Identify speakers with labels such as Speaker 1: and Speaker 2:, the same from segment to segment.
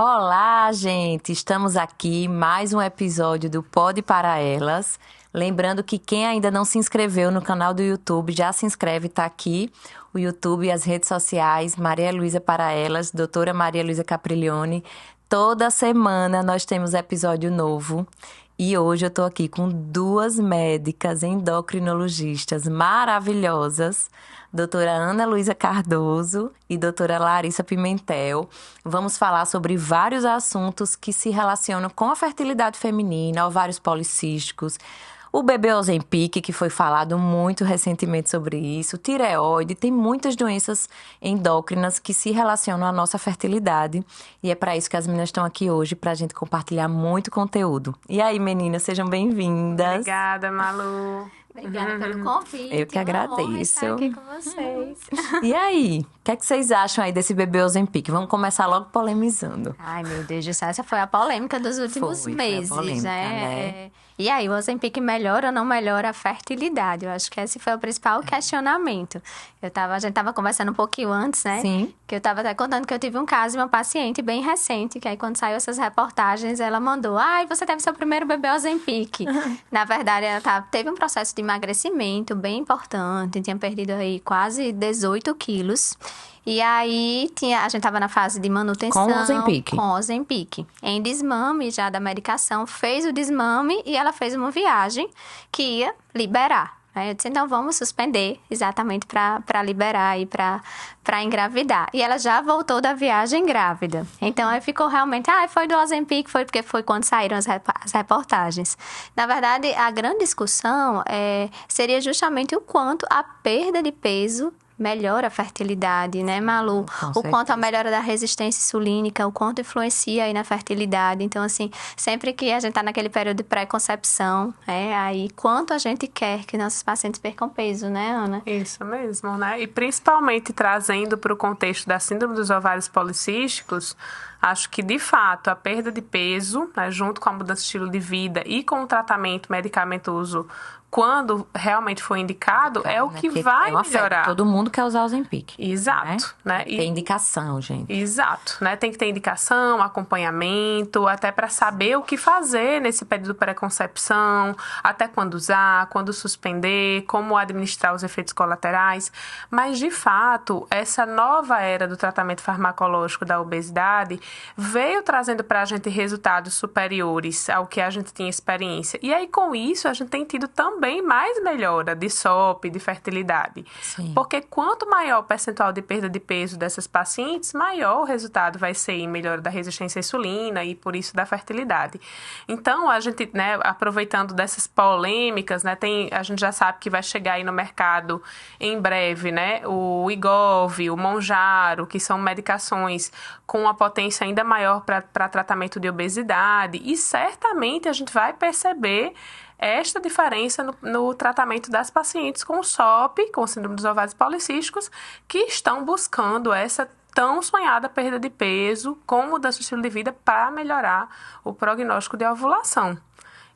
Speaker 1: Olá, gente! Estamos aqui, mais um episódio do Pode para Elas. Lembrando que quem ainda não se inscreveu no canal do YouTube, já se inscreve, tá aqui o YouTube e as redes sociais, Maria Luísa para Elas, doutora Maria Luísa Capriglione. Toda semana nós temos episódio novo. E hoje eu tô aqui com duas médicas endocrinologistas maravilhosas, doutora Ana Luísa Cardoso e doutora Larissa Pimentel. Vamos falar sobre vários assuntos que se relacionam com a fertilidade feminina, ovários policísticos, o bebê Ozempic, que foi falado muito recentemente sobre isso, tireoide, tem muitas doenças endócrinas que se relacionam à nossa fertilidade. E é para isso que as meninas estão aqui hoje, para a gente compartilhar muito conteúdo. E aí, meninas, sejam bem-vindas.
Speaker 2: Obrigada, Malu.
Speaker 3: Obrigada pelo convite.
Speaker 1: Eu que agradeço.
Speaker 3: Uma honra estar aqui com vocês.
Speaker 1: E aí, o que é que vocês acham aí desse bebê Ozempic? Vamos começar logo polemizando.
Speaker 3: Ai, meu Deus do céu, essa foi a polêmica dos últimos meses,
Speaker 1: foi a polêmica, né?
Speaker 3: E aí, o Ozempic melhora ou não melhora a fertilidade? Eu acho que esse foi o principal questionamento. A gente tava conversando um pouquinho antes, né?
Speaker 1: Sim.
Speaker 3: Que eu tava até contando que eu tive um caso de uma paciente bem recente, que aí quando saiu essas reportagens, ela mandou: ai, você teve seu primeiro bebê Ozempic. Na verdade, ela teve um processo de emagrecimento bem importante, tinha perdido aí quase 18 quilos. E aí, a gente estava na fase de manutenção.
Speaker 1: Com o Ozempic.
Speaker 3: Com o Ozempic. Em desmame já da medicação, fez o desmame e ela fez uma viagem que ia liberar. Aí eu disse, então vamos suspender exatamente para liberar e para engravidar. E ela já voltou da viagem grávida. Então aí ficou realmente, foi do Ozempic, foi porque foi quando saíram as reportagens. Na verdade, a grande discussão seria justamente o quanto a perda de peso melhora a fertilidade, né, Malu? O quanto a melhora da resistência insulínica, o quanto influencia aí na fertilidade. Então, assim, sempre que a gente tá naquele período de pré-concepção, aí quanto a gente quer que nossos pacientes percam peso, né, Ana?
Speaker 2: Isso mesmo, né? E principalmente trazendo para o contexto da síndrome dos ovários policísticos, acho que, de fato, a perda de peso, né, junto com a mudança de estilo de vida e com o tratamento medicamentoso, quando realmente for indicado, é o que vai melhorar.
Speaker 1: Todo mundo quer usar o Ozempic.
Speaker 2: Exato. Né?
Speaker 1: Tem indicação, gente.
Speaker 2: Exato. Né? Tem que ter indicação, acompanhamento, até para saber o que fazer nesse período de pré-concepção, até quando usar, quando suspender, como administrar os efeitos colaterais. Mas, de fato, essa nova era do tratamento farmacológico da obesidade veio trazendo para a gente resultados superiores ao que a gente tinha experiência. E aí, com isso, a gente tem tido também mais melhora de SOP, de fertilidade.
Speaker 1: Sim.
Speaker 2: Porque quanto maior o percentual de perda de peso dessas pacientes, maior o resultado vai ser em melhora da resistência à insulina e, por isso, da fertilidade. Então, a gente, né, aproveitando dessas polêmicas, né, a gente já sabe que vai chegar aí no mercado em breve, né, o Wegovy, o Mounjaro, que são medicações com uma potência ainda maior para tratamento de obesidade, e certamente a gente vai perceber esta diferença no tratamento das pacientes com SOP, com síndrome dos ovários policísticos, que estão buscando essa tão sonhada perda de peso com mudança de estilo de vida para melhorar o prognóstico de ovulação.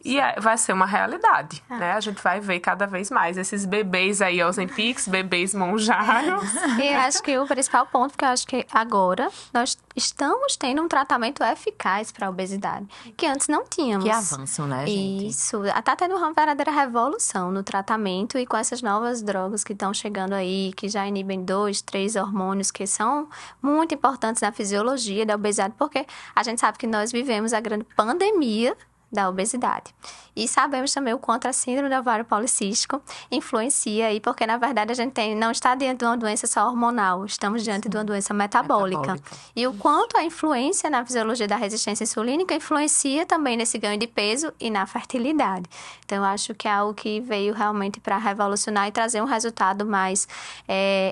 Speaker 2: E vai ser uma realidade, né? A gente vai ver cada vez mais esses bebês aí, Ozempics, bebês Mounjaro.
Speaker 3: E eu acho que o principal ponto, porque eu acho que agora nós estamos tendo um tratamento eficaz para a obesidade, que antes não tínhamos.
Speaker 1: Que avanço, né, gente?
Speaker 3: Isso. Está tendo uma verdadeira revolução no tratamento e com essas novas drogas que estão chegando aí, que já inibem 2, 3 hormônios que são muito importantes na fisiologia da obesidade, porque a gente sabe que nós vivemos a grande pandemia da obesidade. E sabemos também o quanto a síndrome do ovário policístico influencia aí, porque na verdade a gente não está diante de uma doença só hormonal, estamos diante de uma doença metabólica. E o quanto a influência na fisiologia da resistência insulínica influencia também nesse ganho de peso e na fertilidade. Então, eu acho que é algo que veio realmente para revolucionar e trazer um resultado mais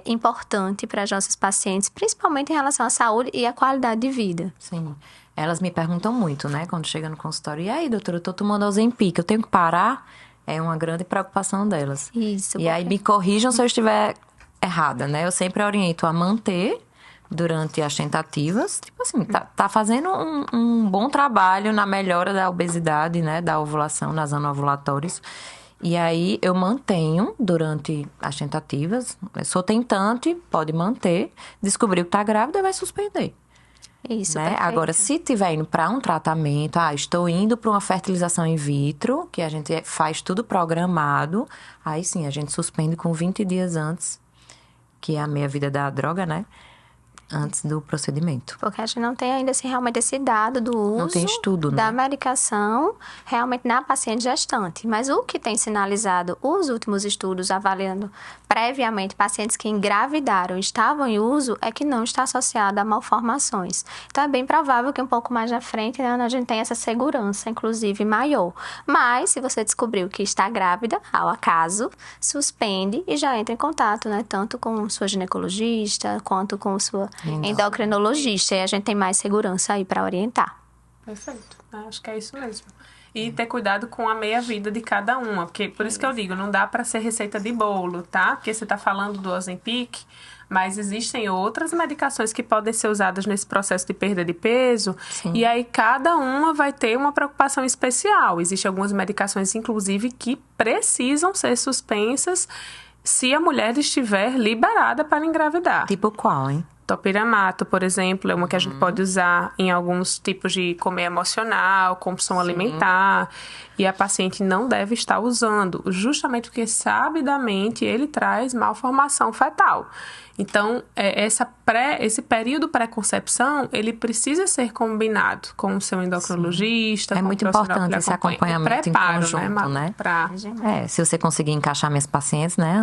Speaker 3: importante para as nossas pacientes, principalmente em relação à saúde e à qualidade de vida.
Speaker 1: Sim. Elas me perguntam muito, né, quando chega no consultório: e aí, doutora, eu tô tomando Ozempic, eu tenho que parar? É uma grande preocupação delas.
Speaker 3: Isso.
Speaker 1: E aí me corrijam se eu estiver errada, né? Eu sempre oriento a manter durante as tentativas. Tipo assim, tá fazendo um bom trabalho na melhora da obesidade, né, da ovulação, nas anovulatórias. E aí eu mantenho durante as tentativas. Eu sou tentante, pode manter. Descobriu que tá grávida, vai suspender.
Speaker 3: Isso,
Speaker 1: né?
Speaker 3: perfeito.
Speaker 1: Agora, se tiver indo para um tratamento, estou indo para uma fertilização in vitro, que a gente faz tudo programado, aí sim, a gente suspende com 20 dias antes, que é a meia-vida da droga, né? Antes do procedimento.
Speaker 3: Porque a gente não tem ainda assim, realmente esse dado do uso
Speaker 1: Não tem estudo,
Speaker 3: da
Speaker 1: né?
Speaker 3: medicação realmente na paciente gestante. Mas o que tem sinalizado os últimos estudos avaliando previamente pacientes que engravidaram e estavam em uso é que não está associado a malformações. Então é bem provável que um pouco mais à frente, né, a gente tenha essa segurança, inclusive maior. Mas se você descobriu que está grávida, ao acaso, suspende e já entra em contato, né, tanto com sua ginecologista quanto com sua endocrinologista, e a gente tem mais segurança aí para orientar.
Speaker 2: Perfeito. Acho que é isso mesmo. E ter cuidado com a meia-vida de cada uma, porque por isso que eu digo, não dá para ser receita de bolo, tá? Porque você está falando do Ozempic, mas existem outras medicações que podem ser usadas nesse processo de perda de peso.
Speaker 1: Sim.
Speaker 2: E aí cada uma vai ter uma preocupação especial. Existem algumas medicações, inclusive, que precisam ser suspensas se a mulher estiver liberada para engravidar.
Speaker 1: Tipo qual, hein?
Speaker 2: Topiramato, por exemplo, é uma que a gente pode usar em alguns tipos de comer emocional, compulsão alimentar, e a paciente não deve estar usando, justamente porque sabidamente ele traz malformação fetal. Então, esse período pré-concepção, ele precisa ser combinado com o seu endocrinologista.
Speaker 1: É
Speaker 2: com
Speaker 1: muito
Speaker 2: o profissional que
Speaker 1: importante
Speaker 2: lhe
Speaker 1: esse
Speaker 2: acompanha.
Speaker 1: acompanhamento em conjunto, né? Se você conseguir encaixar minhas pacientes, né?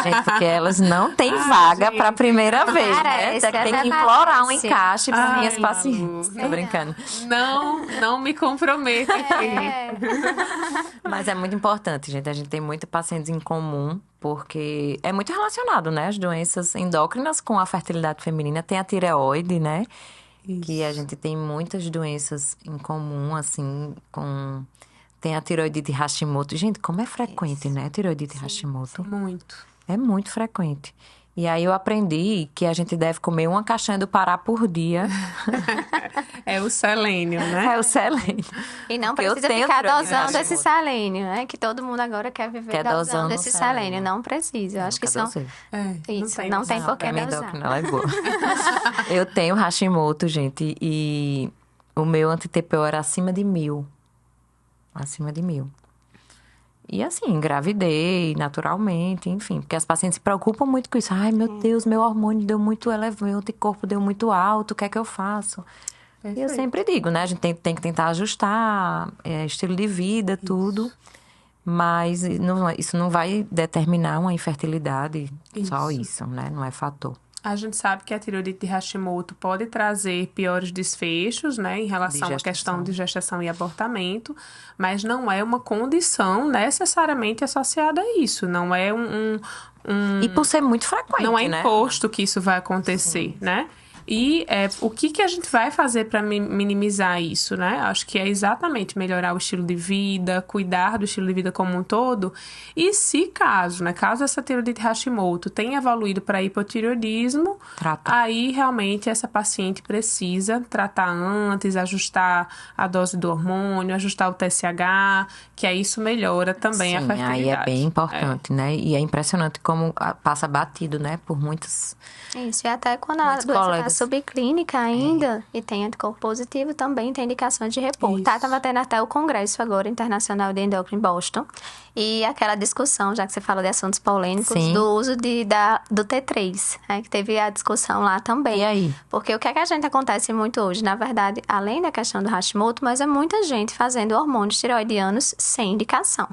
Speaker 1: Gente, porque elas não têm vaga para a primeira vez, né? Tem que implorar um encaixe para minhas pacientes. Tô brincando.
Speaker 2: Não me comprometa aqui.
Speaker 1: Mas é muito importante, gente. A gente tem muitos pacientes em comum, porque é muito relacionado, né? As doenças endócrinas com a fertilidade feminina. Tem a tireoide, né? Isso. Que a gente tem muitas doenças em comum, assim, com... Tem a tireoidite Hashimoto. Gente, como é frequente, né? A tireoidite Hashimoto.
Speaker 2: Muito.
Speaker 1: É muito frequente. E aí eu aprendi que a gente deve comer uma caixinha do Pará por dia.
Speaker 2: É o selênio, né?
Speaker 1: É o selênio.
Speaker 3: E não precisa ficar dosando esse selênio, né? Que todo mundo agora quer viver dosando esse selênio. Não precisa. Eu acho que são... Isso, não tem por que dosar.
Speaker 1: Ela é boa. Eu tenho Hashimoto, gente, e o meu anti-TPO era acima de 1000. Acima de 1000. E assim, engravidei naturalmente, enfim. Porque as pacientes se preocupam muito com isso. Ai, meu Deus, meu hormônio deu muito elevado, meu anticorpo deu muito alto, o que é que eu faço? Perfeito. E eu sempre digo, né? A gente tem que tentar ajustar estilo de vida, tudo. Isso. Mas isso não vai determinar uma infertilidade, só isso, né? Não é fator.
Speaker 2: A gente sabe que a tireoidite de Hashimoto pode trazer piores desfechos, né, em relação à questão de gestação e abortamento, mas não é uma condição necessariamente associada a isso. Não é
Speaker 1: E por ser muito frequente,
Speaker 2: não é
Speaker 1: né?
Speaker 2: imposto que isso vai acontecer, né? E o que a gente vai fazer para minimizar isso, né? Acho que é exatamente melhorar o estilo de vida, cuidar do estilo de vida como um todo. E se caso essa tireoidite Hashimoto tenha evoluído para hipotireoidismo, aí realmente essa paciente precisa tratar antes, ajustar a dose do hormônio, ajustar o TSH, que aí isso melhora também a fertilidade.
Speaker 1: Aí é bem importante, né? E é impressionante como passa batido, né? Por muitos...
Speaker 3: Isso, e até quando a doença está subclínica ainda e tem anticorpo positivo, também tem indicações de repouso. Tá, tava tendo até o congresso agora internacional de endócrino em Boston. E aquela discussão, já que você fala de assuntos polêmicos, do uso do T3, né? Que teve a discussão lá também.
Speaker 1: E aí?
Speaker 3: Porque o que é que a gente acontece muito hoje? Na verdade, além da questão do Hashimoto, mas é muita gente fazendo hormônios tireoidianos sem indicação.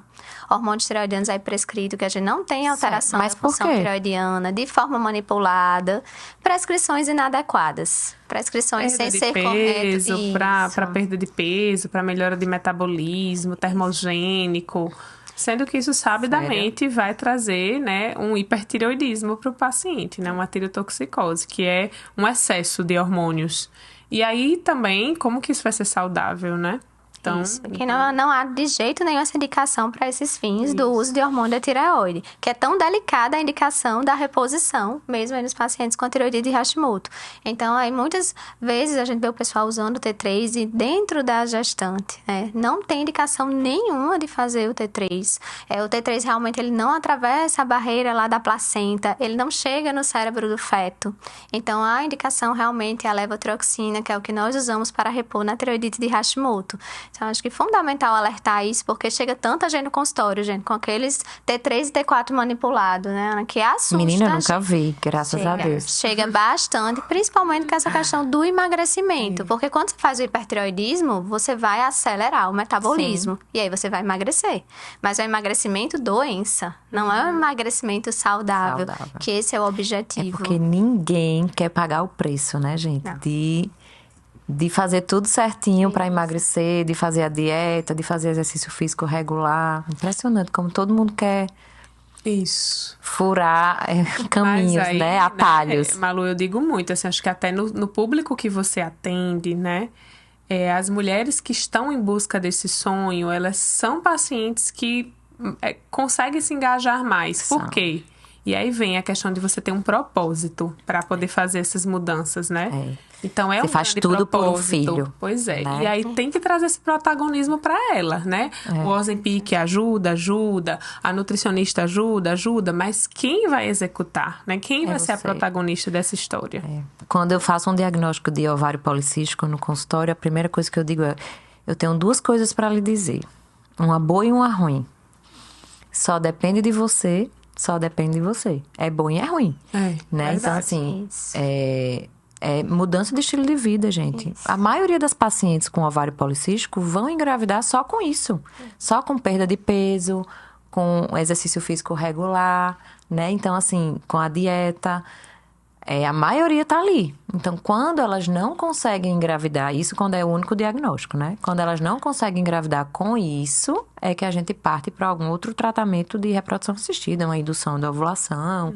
Speaker 3: Hormônios tireoidianos aí prescrito, que a gente não tem alteração da função tireoidiana, de forma manipulada, prescrições inadequadas. Prescrições sem ser corretas.
Speaker 2: Para perda de peso, para melhora de metabolismo, termogênico. Sendo que isso sabidamente vai trazer, né, um hipertireoidismo para o paciente, né, uma tireotoxicose, que é um excesso de hormônios. E aí também, como que isso vai ser saudável, né? Então,
Speaker 3: Isso, que não há de jeito nenhum essa indicação para esses fins do uso de hormônio da tireoide, que é tão delicada a indicação da reposição, mesmo aí nos pacientes com tireoidite de Hashimoto. Então, aí muitas vezes a gente vê o pessoal usando o T3 e dentro da gestante, né? Não tem indicação nenhuma de fazer o T3. O T3 realmente ele não atravessa a barreira lá da placenta, ele não chega no cérebro do feto. Então, a indicação realmente é a levotiroxina, que é o que nós usamos para repor na tireoidite de Hashimoto. Então, acho que é fundamental alertar isso, porque chega tanta gente no consultório, gente, com aqueles T3 e T4 manipulados, né, Ana? Que assusta.
Speaker 1: Menina, eu nunca vi, graças a Deus.
Speaker 3: Chega bastante, principalmente com essa questão do emagrecimento. Porque quando você faz o hipertireoidismo, você vai acelerar o metabolismo. E aí você vai emagrecer. Mas é um emagrecimento doença, não é um emagrecimento saudável. Que esse é o objetivo.
Speaker 1: É porque ninguém quer pagar o preço, né, gente?
Speaker 3: Não.
Speaker 1: De fazer tudo certinho para emagrecer, de fazer a dieta, de fazer exercício físico regular. Impressionante como todo mundo quer
Speaker 2: isso.
Speaker 1: furar caminhos,
Speaker 2: Mas aí,
Speaker 1: né? Atalhos.
Speaker 2: Malu, eu digo muito, assim, acho que até no público que você atende, né? As mulheres que estão em busca desse sonho, elas são pacientes que conseguem se engajar mais. Por quê? E aí vem a questão de você ter um propósito para poder fazer essas mudanças, né? Então
Speaker 1: você faz tudo por um filho.
Speaker 2: Pois é.
Speaker 1: Né?
Speaker 2: E aí tem que trazer esse protagonismo para ela, né? O Ozempic ajuda, a nutricionista ajuda, mas quem vai executar, né? Quem vai ser a protagonista dessa história?
Speaker 1: Quando eu faço um diagnóstico de ovário policístico no consultório, a primeira coisa que eu digo é: eu tenho duas coisas para lhe dizer, uma boa e uma ruim. Só depende de você. Só depende de você. É bom e é ruim. Né? Então, assim, mudança de estilo de vida, gente. Isso. A maioria das pacientes com ovário policístico vão engravidar só com isso. Só com perda de peso, com exercício físico regular, né? Então, assim, com a dieta. A maioria tá ali. Então, quando elas não conseguem engravidar, isso quando é o único diagnóstico, né? Quando elas não conseguem engravidar com isso, é que a gente parte para algum outro tratamento de reprodução assistida, uma indução da ovulação.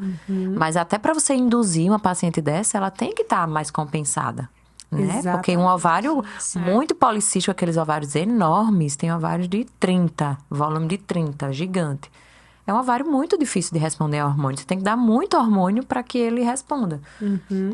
Speaker 1: Mas até para você induzir uma paciente dessa, ela tem que estar mais compensada, né? Exatamente. Porque um ovário muito policístico, aqueles ovários enormes, tem ovários de 30, volume de 30, gigante. É um ovário muito difícil de responder a hormônio. Você tem que dar muito hormônio para que ele responda.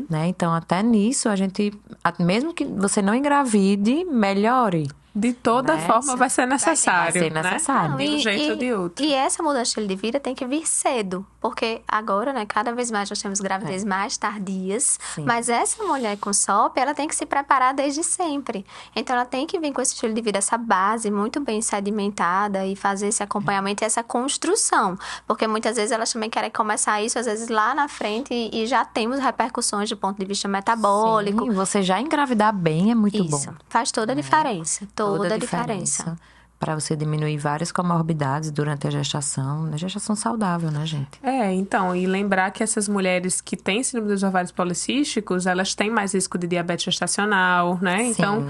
Speaker 1: Né? Então, até nisso, a gente... Mesmo que você não engravide, melhore.
Speaker 2: De toda forma, vai ser necessário.
Speaker 1: Vai ser necessário.
Speaker 2: Né? De um jeito ou de outro.
Speaker 3: E essa mudança de estilo de vida tem que vir cedo. Porque agora, né, cada vez mais nós temos gravidez mais tardias. Sim. Mas essa mulher com SOP, ela tem que se preparar desde sempre. Então, ela tem que vir com esse estilo de vida, essa base muito bem sedimentada e fazer esse acompanhamento e essa construção. Porque muitas vezes elas também querem começar isso, às vezes lá na frente, e já temos repercussões do ponto de vista metabólico.
Speaker 1: Sim, você já engravidar bem é muito bom.
Speaker 3: Isso, faz toda a diferença. Toda a diferença.
Speaker 1: Para você diminuir várias comorbidades durante a gestação saudável, né, gente?
Speaker 2: Então, e lembrar que essas mulheres que têm síndrome dos ovários policísticos, elas têm mais risco de diabetes gestacional, né?
Speaker 1: Sim.
Speaker 2: Então,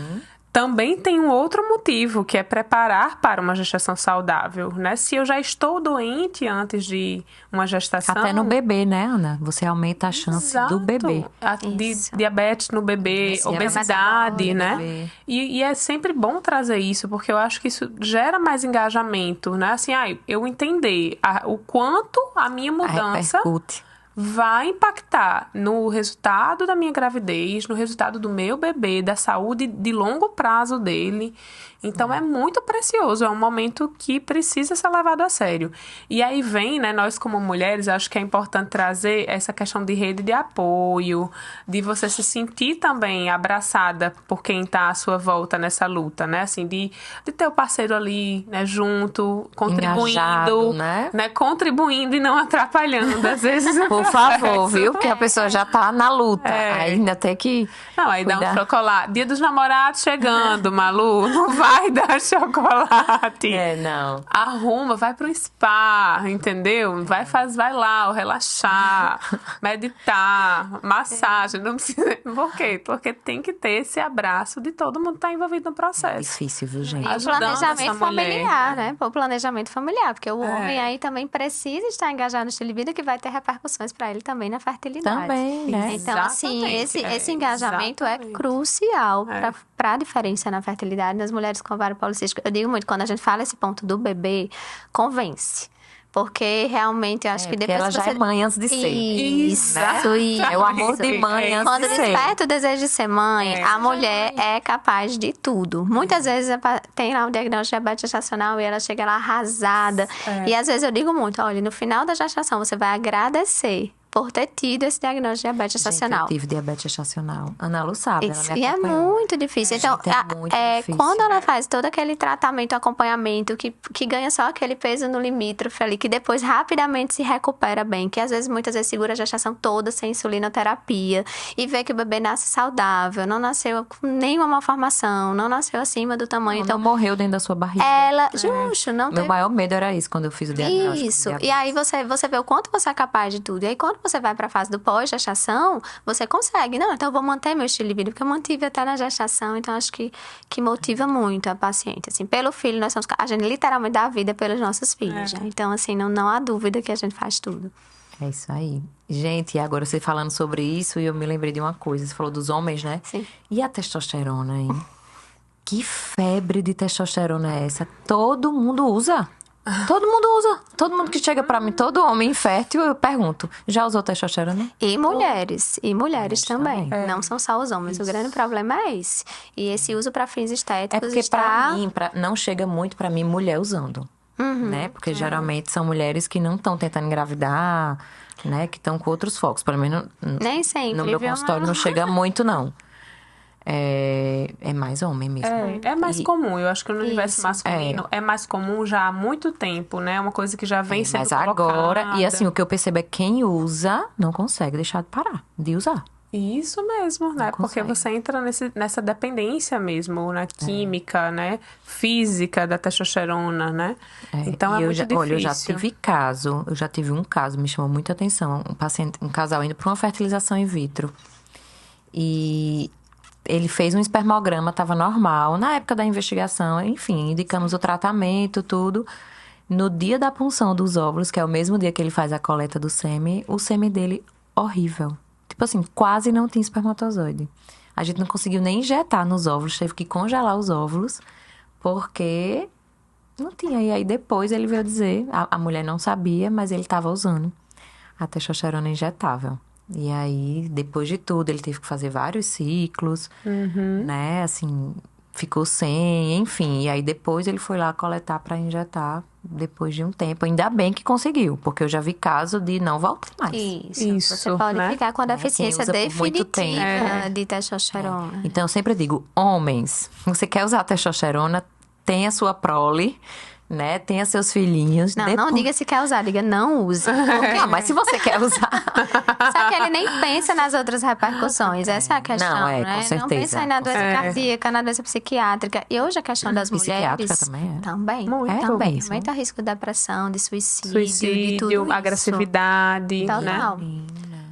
Speaker 2: também tem um outro motivo, que é preparar para uma gestação saudável, né? Se eu já estou doente antes de uma gestação...
Speaker 1: Até no bebê, né, Ana? Você aumenta a chance do bebê.
Speaker 2: De diabetes no bebê, obesidade, né? E é sempre bom trazer isso, porque eu acho que isso gera mais engajamento, né? Assim, eu entender o quanto a minha mudança... vai impactar no resultado da minha gravidez, no resultado do meu bebê, da saúde de longo prazo dele. Então, é muito precioso, é um momento que precisa ser levado a sério. E aí vem, né, nós como mulheres, acho que é importante trazer essa questão de rede de apoio, de você se sentir também abraçada por quem está à sua volta nessa luta, né? Assim, de ter o parceiro ali, né, junto, contribuindo, engajado, né? Contribuindo e não atrapalhando, às vezes.
Speaker 1: Por favor, viu? Porque a pessoa já tá na luta. Aí ainda tem que
Speaker 2: aí cuidar. Dá um chocolate. Dia dos Namorados chegando, Malu. Não vai dar chocolate.
Speaker 1: Não.
Speaker 2: Arruma, vai pro spa, entendeu? Vai lá, relaxar, meditar, massagem. Não precisa... Por quê? Porque tem que ter esse abraço de todo mundo que tá envolvido no processo.
Speaker 1: É difícil, viu, gente?
Speaker 3: E o planejamento familiar, né? O planejamento familiar. Porque o homem aí também precisa estar engajado no estilo de vida, que vai ter repercussões para ele também na fertilidade.
Speaker 1: Também, né?
Speaker 3: Então, assim,
Speaker 2: Exatamente,
Speaker 3: esse engajamento é
Speaker 2: exatamente.
Speaker 3: crucial para a diferença na fertilidade nas mulheres com ovário policístico. Eu digo muito, quando a gente fala esse ponto do bebê, convence. Porque realmente eu acho que
Speaker 1: Porque
Speaker 3: depois
Speaker 1: ela
Speaker 3: que
Speaker 1: já
Speaker 3: você...
Speaker 1: é mãe antes de ser.
Speaker 3: Isso, isso.
Speaker 1: É o amor de mãe antes
Speaker 3: Quando
Speaker 1: de ser.
Speaker 3: desperta o desejo de ser mãe, a mulher é capaz de tudo. Muitas vezes tem lá um diagnóstico de diabetes gestacional e ela chega lá arrasada. E às vezes eu digo muito, olha, no final da gestação você vai agradecer por ter tido esse diagnóstico de diabetes
Speaker 1: Gente,
Speaker 3: gestacional.
Speaker 1: eu tive diabetes gestacional. Ana Lu sabe, ela me
Speaker 3: E é
Speaker 1: acompanhou.
Speaker 3: muito difícil. Então,
Speaker 1: Gente, é muito difícil.
Speaker 3: quando ela faz todo aquele tratamento, acompanhamento, que ganha só aquele peso no limítrofe ali, que depois rapidamente se recupera bem, que às vezes, muitas vezes, segura a gestação toda sem insulinoterapia, e vê que o bebê nasce saudável, não nasceu com nenhuma malformação, não nasceu acima do tamanho.
Speaker 1: Então, morreu dentro da sua barriga.
Speaker 3: Justo, não
Speaker 1: Meu
Speaker 3: tem.
Speaker 1: maior medo era isso, quando eu fiz o diagnóstico.
Speaker 3: Isso. E aí você vê o quanto você é capaz de tudo. E aí quando você vai para a fase do pós-gestação, você consegue. Não, então eu vou manter meu estilo de vida, porque eu mantive até na gestação. Então acho que motiva muito a paciente. Assim, pelo filho, a gente literalmente dá a vida pelos nossos filhos. Né? Então, assim, não há dúvida que a gente faz tudo.
Speaker 1: É isso aí. Gente, e agora você falando sobre isso, e eu me lembrei de uma coisa. Você falou dos homens, né?
Speaker 3: Sim.
Speaker 1: E a testosterona, hein? Que febre de testosterona é essa? Todo mundo usa. Todo mundo usa. Todo mundo que chega pra mim, todo homem infértil, eu pergunto, já usou testosterona?
Speaker 3: E mulheres. E mulheres também.
Speaker 1: também.
Speaker 3: Não são só os homens. O grande problema é esse. E esse uso para fins
Speaker 1: É
Speaker 3: estéticos
Speaker 1: porque
Speaker 3: está...
Speaker 1: pra mim, não chega muito pra mim mulher usando. Né? Porque geralmente são mulheres que não estão tentando engravidar, né? Que estão com outros focos. Pelo menos
Speaker 3: Nem sempre,
Speaker 1: no meu
Speaker 3: viu,
Speaker 1: consultório
Speaker 3: Malu?
Speaker 1: não chega muito, não. É mais homem mesmo.
Speaker 2: É mais comum, eu acho que no universo
Speaker 3: Isso.
Speaker 2: masculino é mais comum já há muito tempo, né? Uma coisa que já vem sendo
Speaker 1: Mas agora,
Speaker 2: colocada.
Speaker 1: e assim, o que eu percebo é que quem usa não consegue deixar de parar, de usar.
Speaker 2: Isso mesmo, né? Porque
Speaker 1: consegue.
Speaker 2: você entra nessa dependência mesmo, na química, né? Física da testosterona, né? Então é
Speaker 1: E
Speaker 2: muito difícil.
Speaker 1: olha, eu já tive um caso, me chamou muita atenção, um casal indo para uma fertilização in vitro. E ele fez um espermograma, estava normal, na época da investigação, enfim, indicamos o tratamento, tudo. No dia da punção dos óvulos, que é o mesmo dia que ele faz a coleta do sêmen, o sêmen dele, horrível. Tipo assim, quase não tinha espermatozoide. A gente não conseguiu nem injetar nos óvulos, teve que congelar os óvulos, porque não tinha. E aí depois ele veio dizer, a mulher não sabia, mas ele estava usando a testosterona injetável. E aí, depois de tudo, ele teve que fazer vários ciclos, né? Assim, ficou sem, enfim. E aí, depois ele foi lá coletar para injetar, depois de um tempo. Ainda bem que conseguiu, porque eu já vi caso de não voltar mais.
Speaker 3: Isso. Você pode
Speaker 2: né?
Speaker 3: ficar com a deficiência
Speaker 1: Quem usa por muito
Speaker 3: definitiva de testosterona.
Speaker 1: Então, eu sempre digo, homens, você quer usar testosterona, tenha sua prole, né? Tenha seus filhinhos.
Speaker 3: Não diga se quer usar, diga não use.
Speaker 1: Não, mas se você quer usar...
Speaker 3: Só que ele nem pensa nas outras repercussões. Essa é a questão,
Speaker 1: Não,
Speaker 3: né?
Speaker 1: com
Speaker 3: Não
Speaker 1: certeza.
Speaker 3: pensa aí na doença cardíaca, na doença psiquiátrica. E hoje a questão das
Speaker 1: Psiquiátrica
Speaker 3: mulheres...
Speaker 1: também é?
Speaker 3: Também.
Speaker 2: Muito.
Speaker 3: Também.
Speaker 1: mesmo.
Speaker 3: Aumenta o risco de depressão, de suicídio, de tudo
Speaker 2: Suicídio,
Speaker 3: isso.
Speaker 2: agressividade, né?
Speaker 3: Total.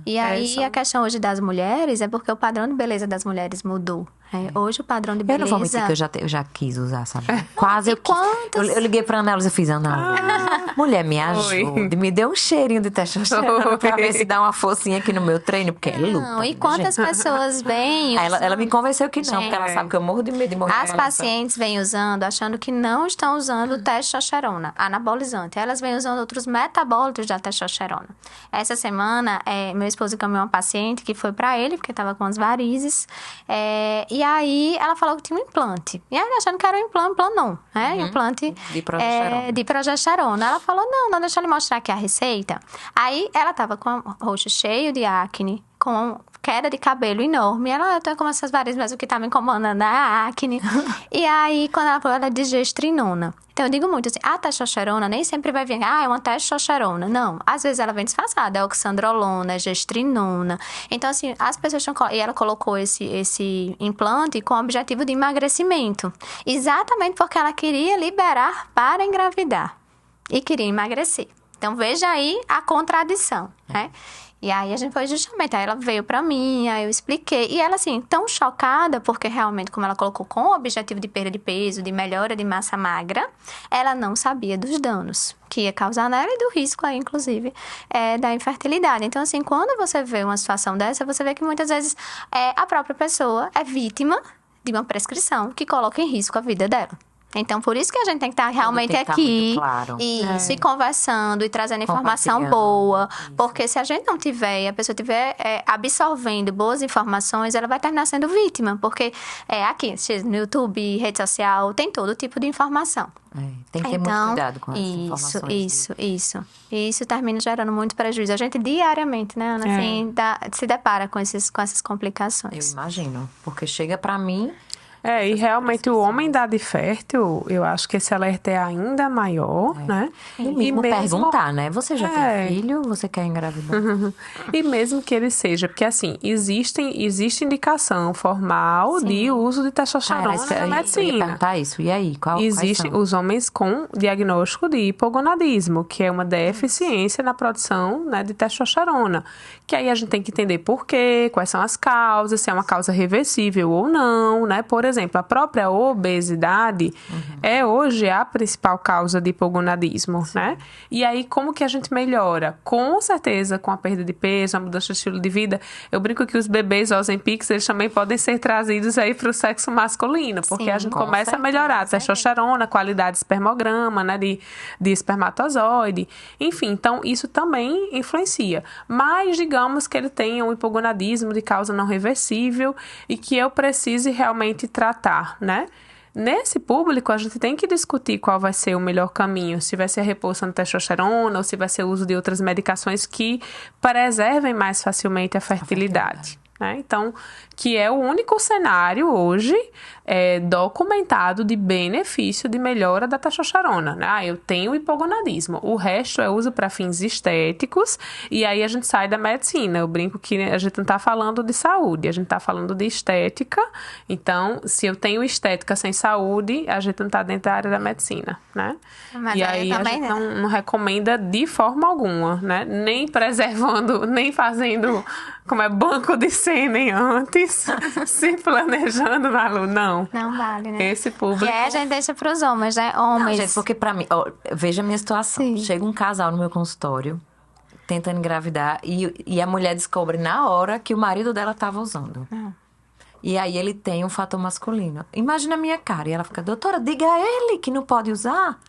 Speaker 3: E aí, a questão hoje das mulheres é porque o padrão de beleza das mulheres mudou. Né? Hoje, o padrão de
Speaker 1: Eu
Speaker 3: beleza...
Speaker 1: não vou mentir que eu já quis usar, sabe? Quase eu quis.
Speaker 3: quantas?
Speaker 1: Eu liguei pra Ana Lúcia e fiz, Ana, mulher, me ajude. Me dê um cheirinho de testosterona pra ver se dá uma forcinha aqui no meu treino, porque é luta.
Speaker 3: Não, e
Speaker 1: né,
Speaker 3: quantas
Speaker 1: gente?
Speaker 3: pessoas vêm...
Speaker 1: Aí ela me convenceu que não, porque ela sabe que eu morro de medo de morrer.
Speaker 3: As pacientes vêm usando, achando que não estão usando testosterona, anabolizante. Elas vêm usando outros metabólitos da testosterona. Essa semana, meu esposo encaminhou uma paciente que foi pra ele, porque estava com as varizes. E aí, ela falou que tinha um implante. E aí, achando que era um implante, não. Né? Implante
Speaker 1: De progesterona.
Speaker 3: de progesterona. Ela falou, não, deixa eu lhe mostrar aqui a receita. Aí, ela estava com o rosto cheio de acne, com queda de cabelo enorme. Ela, eu tô com essas varizes, mas o que tá me incomodando é a acne. E aí, quando ela falou, ela é de gestrinona. Então, eu digo muito assim, a testosterona nem sempre vai vir, é uma testosterona. Não, às vezes ela vem disfarçada, é oxandrolona, é gestrinona. Então, assim, as pessoas estão... E ela colocou esse implante com o objetivo de emagrecimento. Exatamente porque ela queria liberar para engravidar. E queria emagrecer. Então, veja aí a contradição, né? E aí a gente foi justamente, aí ela veio pra mim, aí eu expliquei. E ela, assim, tão chocada, porque realmente, como ela colocou com o objetivo de perda de peso, de melhora de massa magra, ela não sabia dos danos que ia causar nela e do risco aí, inclusive, da infertilidade. Então, assim, quando você vê uma situação dessa, você vê que muitas vezes a própria pessoa é vítima de uma prescrição que coloca em risco a vida dela. Então, por isso que a gente tem que estar realmente
Speaker 1: tem que estar
Speaker 3: aqui,
Speaker 1: muito claro.
Speaker 3: isso, e conversando, e trazendo informação boa. Porque se a gente não tiver, e a pessoa estiver absorvendo boas informações, ela vai terminar sendo vítima. Porque aqui, no YouTube, rede social, tem todo tipo de informação.
Speaker 1: Tem que ter muito cuidado com essas informações.
Speaker 3: Isso. E isso termina gerando muito prejuízo. A gente diariamente, né, Ana, assim, se depara com essas complicações.
Speaker 1: Eu imagino. Porque chega pra mim...
Speaker 2: E realmente o homem em idade fértil, eu acho que esse alerta é ainda maior, né?
Speaker 1: No mínimo perguntar, né? Você já tem filho? Você quer engravidar?
Speaker 2: E mesmo que ele seja, porque assim, existe indicação formal de uso de testosterona na medicina.
Speaker 1: Eu ia perguntar isso. E aí,
Speaker 2: Existem os homens com diagnóstico de hipogonadismo, que é uma deficiência na produção, né, de testosterona. Que aí a gente tem que entender por quê, quais são as causas, se é uma causa reversível ou não, né? Por exemplo, a própria obesidade é hoje a principal causa de hipogonadismo, né? E aí, como que a gente melhora? Com certeza, com a perda de peso, a mudança de estilo de vida. Eu brinco que os bebês Ozempic, eles também podem ser trazidos aí para o sexo masculino, porque a gente começa a melhorar a testosterona, qualidade de espermograma, né? De espermatozoide. Enfim, então, isso também influencia. Mas, digamos que ele tenha um hipogonadismo de causa não reversível e que eu precise realmente tratar, né? Nesse público, a gente tem que discutir qual vai ser o melhor caminho, se vai ser a reposição de testosterona ou se vai ser o uso de outras medicações que preservem mais facilmente a fertilidade. Né? Então, que é o único cenário hoje documentado de benefício de melhora da testosterona. Né? Eu tenho hipogonadismo, o resto é uso para fins estéticos e aí a gente sai da medicina. Eu brinco que a gente não está falando de saúde, a gente está falando de estética. Então, se eu tenho estética sem saúde, a gente não está dentro da área da medicina. Né?
Speaker 3: Mas
Speaker 2: e aí a gente não recomenda de forma alguma, né? Nem preservando, nem fazendo banco de sêmen antes, se planejando, Malu, não.
Speaker 3: Não vale, né?
Speaker 2: Esse público...
Speaker 3: E aí a gente deixa pros homens, né? Homens.
Speaker 1: Não, gente, porque pra mim... veja a minha situação.
Speaker 3: Sim.
Speaker 1: Chega um casal no meu consultório, tentando engravidar, e a mulher descobre na hora que o marido dela tava usando. E aí ele tem um fator masculino. Imagina a minha cara. E ela fica, doutora, diga a ele que não pode usar.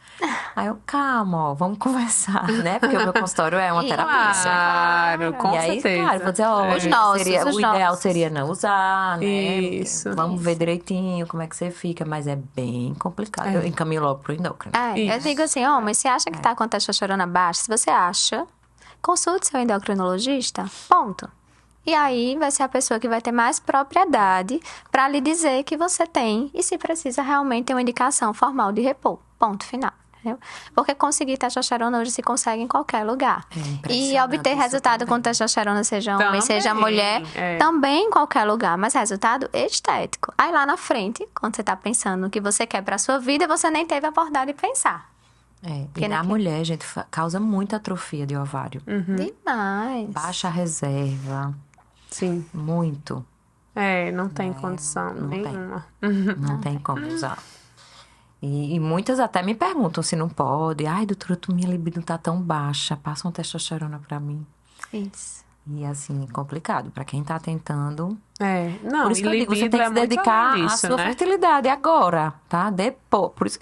Speaker 1: Aí eu, calma, vamos conversar, né? Porque o meu consultório é uma terapia.
Speaker 2: Claro, com
Speaker 1: e aí,
Speaker 2: certeza.
Speaker 1: claro, vou dizer, o ideal seria não usar, né?
Speaker 2: Isso.
Speaker 1: Vamos ver direitinho como é que você fica, mas é bem complicado. Eu encaminho logo pro endócrino.
Speaker 3: Eu digo assim, mas você acha que tá com testosterona baixa? Se você acha, consulte seu endocrinologista, ponto. E aí vai ser a pessoa que vai ter mais propriedade para lhe dizer que você tem e se precisa realmente ter uma indicação formal de repor. Ponto final. Entendeu? Porque conseguir testosterona hoje se consegue em qualquer lugar. E obter resultado com testosterona, seja homem, seja mulher, também em qualquer lugar. Mas resultado estético. Aí lá na frente, quando você está pensando no que você quer para sua vida, você nem teve a oportunidade de pensar.
Speaker 1: E na mulher, gente, causa muita atrofia de ovário.
Speaker 3: Demais.
Speaker 1: Baixa reserva.
Speaker 2: Sim.
Speaker 1: Muito.
Speaker 2: Não tem condição nenhuma.
Speaker 1: Não tem como usar. E muitas até me perguntam se não pode. Ai, doutora, minha libido tá tão baixa. Passa uma testosterona pra mim.
Speaker 3: Isso.
Speaker 1: E assim, complicado. Pra quem tá tentando...
Speaker 2: Não,
Speaker 1: por isso que eu digo, você tem que se dedicar à sua fertilidade agora, tá? Depois, por isso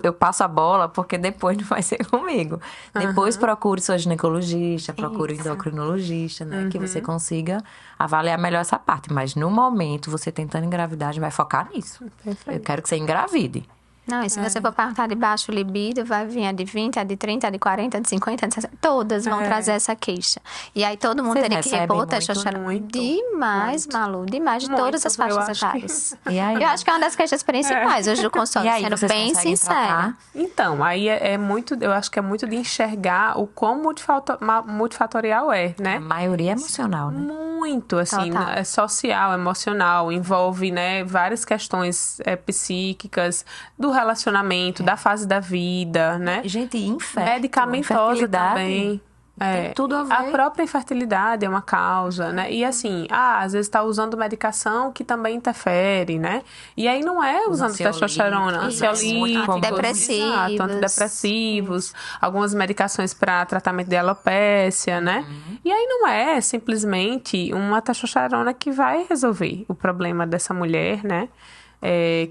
Speaker 1: eu passo a bola, porque depois não vai ser comigo. Depois procure sua ginecologista, procure o endocrinologista, né? Que você consiga avaliar melhor essa parte. Mas no momento, você tentando engravidar, a gente vai focar nisso.
Speaker 2: Perfeito.
Speaker 1: Eu quero que você engravide.
Speaker 3: Não, e se você for perguntar de baixo libido, vai vir a de 20, a de 30, a de 40, a de 50, a de 60. Todas vão trazer essa queixa. E aí todo mundo teria que repor testosterona. Demais, Malu, demais, de todas as faixas etárias.
Speaker 1: E aí?
Speaker 3: Eu acho que é uma das queixas principais hoje do consultório, sendo bem sincera.
Speaker 2: Então, aí eu acho que é muito de enxergar o quão multifatorial né?
Speaker 1: A maioria é emocional, né?
Speaker 2: Muito, assim, é social, emocional, envolve, né, várias questões psíquicas, do relacionamento, da fase da vida, né?
Speaker 1: Gente,
Speaker 2: medicamentosa também.
Speaker 1: Tem tudo a ver.
Speaker 2: A própria infertilidade é uma causa, né? E assim, às vezes está usando medicação que também interfere, né? E aí não é usando testosterona, ansiolíticos, antidepressivos, algumas medicações para tratamento de alopécia, né? E aí não é simplesmente uma testosterona que vai resolver o problema dessa mulher, né?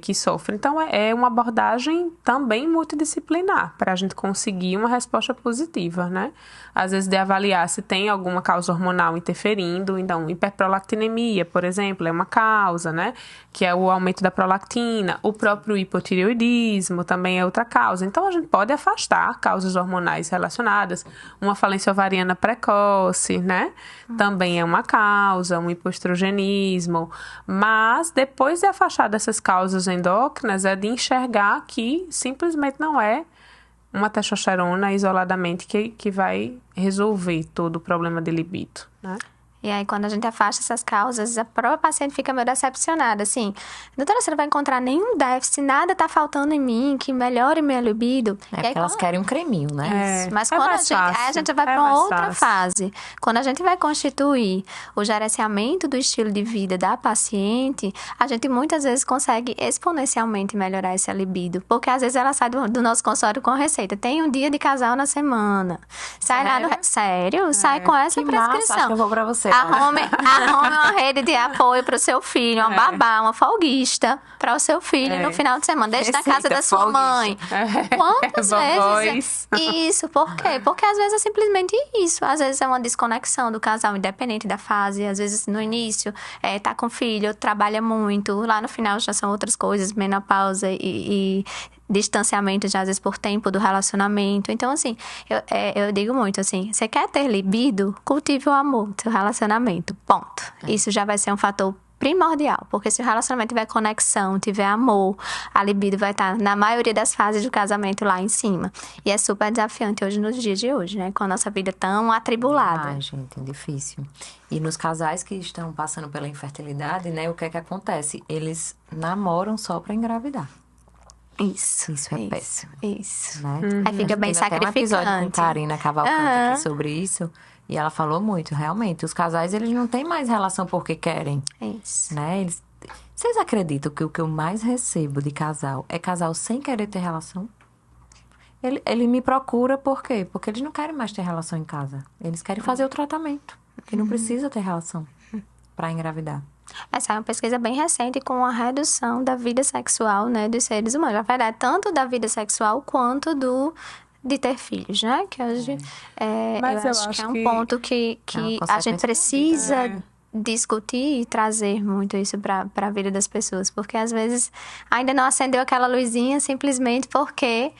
Speaker 2: Que sofre. Então, é uma abordagem também multidisciplinar para a gente conseguir uma resposta positiva, né? Às vezes, de avaliar se tem alguma causa hormonal interferindo. Então, hiperprolactinemia, por exemplo, é uma causa, né? Que é o aumento da prolactina. O próprio hipotireoidismo também é outra causa. Então, a gente pode afastar causas hormonais relacionadas. Uma falência ovariana precoce, né? Também é uma causa, um hipoestrogenismo. Mas, depois de afastar dessas causas endócrinas, é de enxergar que simplesmente não é uma testosterona isoladamente que vai resolver todo o problema de libido, né?
Speaker 3: E aí, quando a gente afasta essas causas, a própria paciente fica meio decepcionada, assim. Doutora, você não vai encontrar nenhum déficit, nada tá faltando em mim, que melhore minha libido.
Speaker 1: Porque elas querem um creminho, né?
Speaker 3: Mas quando a gente vai para uma outra fase. Quando a gente vai constituir o gerenciamento do estilo de vida da paciente, a gente muitas vezes consegue exponencialmente melhorar essa libido. Porque às vezes ela sai do nosso consultório com receita. Tem um dia de casal na semana. Sai lá no... Sério? Sai com essa prescrição.
Speaker 1: Massa, acho que eu vou pra você.
Speaker 3: Arrume uma rede de apoio para o seu filho, uma babá, uma folguista para o seu filho no final de semana. Deixe na casa da sua mãe. Quantas vezes? Isso, por quê? Porque às vezes é simplesmente isso. Às vezes é uma desconexão do casal, independente da fase. Às vezes no início tá com filho, trabalha muito. Lá no final já são outras coisas, menopausa e distanciamento, já às vezes por tempo do relacionamento. Então, assim, eu digo muito assim, você quer ter libido? Cultive o amor do seu relacionamento, ponto. Isso já vai ser um fator primordial, porque se o relacionamento tiver conexão, tiver amor, a libido vai estar na maioria das fases do casamento lá em cima. E é super desafiante hoje, nos dias de hoje, né? Com a nossa vida tão atribulada.
Speaker 1: Ai, gente, é difícil. E nos casais que estão passando pela infertilidade, né? O que é que acontece? Eles namoram só pra engravidar.
Speaker 3: Isso
Speaker 1: é péssimo.
Speaker 3: Isso.
Speaker 1: Né?
Speaker 3: Aí fica bem sacrificante.
Speaker 1: Tem um episódio com Karina Cavalcante aqui sobre isso. E ela falou muito, realmente. Os casais, eles não têm mais relação porque querem.
Speaker 3: Isso.
Speaker 1: Né? Vocês acreditam que o que eu mais recebo de casal é casal sem querer ter relação? Ele me procura por quê? Porque eles não querem mais ter relação em casa. Eles querem fazer o tratamento. E não precisa ter relação para engravidar.
Speaker 3: Essa é uma pesquisa bem recente com a redução da vida sexual, né, dos seres humanos. Na verdade, tanto da vida sexual quanto de ter filhos, né? Que hoje eu acho que é um ponto que a gente precisa discutir e trazer muito isso para a vida das pessoas. Porque às vezes ainda não acendeu aquela luzinha simplesmente porque